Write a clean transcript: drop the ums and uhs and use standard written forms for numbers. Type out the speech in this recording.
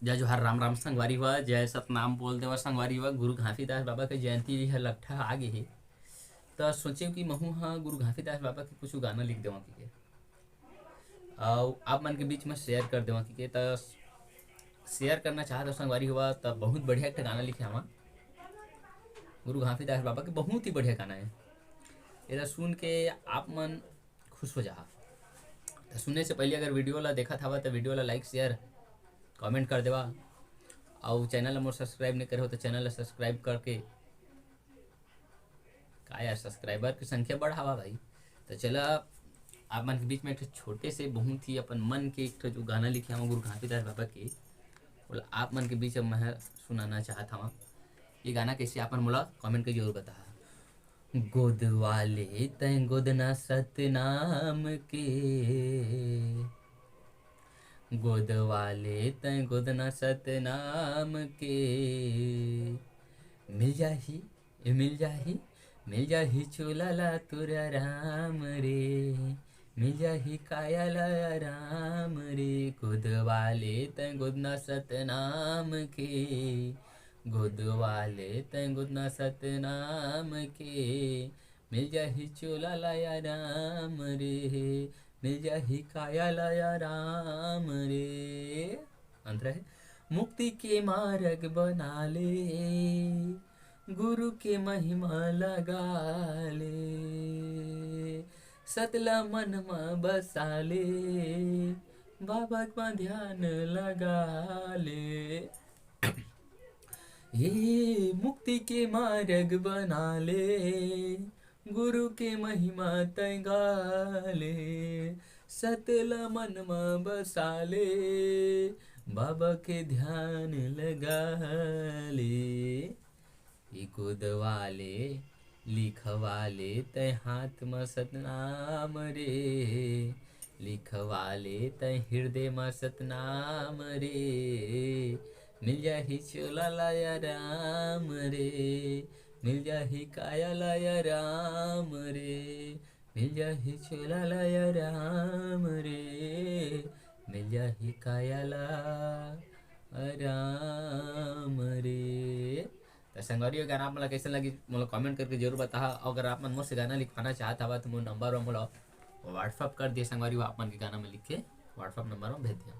जय जोहार राम राम संगवारी हुआ जय सतनाम बोल देवा संगवारी हुआ गुरु घासीदास बाबा के जयंती ह लगठा आगे हे तो सोचे कि महू हाँ गुरु घासीदास बाबा के कुछ गाना लिख देवा कि और आप मन के बीच में शेयर कर देवा कि तो शेयर करना चाहत हो संगवारी हुआ तब बहुत बढ़िया एक गाना लिखे हवा गुरु घासीदास बाबा के बहुत ही बढ़िया गाना है। ये सुन के आप मन खुश हो जा। तो सुनने से पहले अगर वीडियो ला देखा था तो वीडियो ला लाइक शेयर कमेंट कर देवा और चैनल मोर सब्सक्राइब नहीं करे हो तो चैनल सब्सक्राइब करके का यार सब्सक्राइबर की संख्या बढ़ावा भाई। तो चला आप मन के बीच में एक छोटे से बहुत ही अपन मन के एक जो गाना लिखे हम गुरु घासीदास बाबा के बोला आप मन के बीच में मैं सुनाना चाहता हूँ। ये गाना कैसे आप मन मोला कमेंट के जरूर बता। गोद वाले तय गोदना सतनाम के गोद वाले तय गोदना सतनाम के मिल जाही मिल जाही मिल जाही चोला तुरा राम रे मिल जाही कायाला राम रे गोद वाले तय गोदना सतनाम के गोद वाले तय गोदना सतनाम के मिल जाही चोला लाया राम रे मिल जाही काया लाया राम रे। अंतर है मुक्ति के मार्ग बना ले गुरु के महिमा लगा ले सतला मन में बसा ले बाबा का ध्यान लगा ले ये मुक्ति के मार्ग बना ले गुरु के महिमा तय गाले सतला मन में बसा ले बाबा के ध्यान लगा ले गोद वाले लिखवाले तय हाथ में सतनाम रे लिखवाले तय हृदय में सतनाम रे मिल जाही चोला लाया राम रे मिल जाही काया लाया राम रे मिल जाही चोला लाया राम रे मिल जाही काया ला राम रे। तो संगवारी गाना आप मोला कैसे लगी मोला कमेंट करके जरूर बता। अगर आप मन मुझसे गाना लिखवाना चाहता हवा तो मोर नंबर मोला व्हाट्सअप कर दिए संगवारी आप मन के गाना में लिख के व्हाट्सअप नंबर में भेज दिया।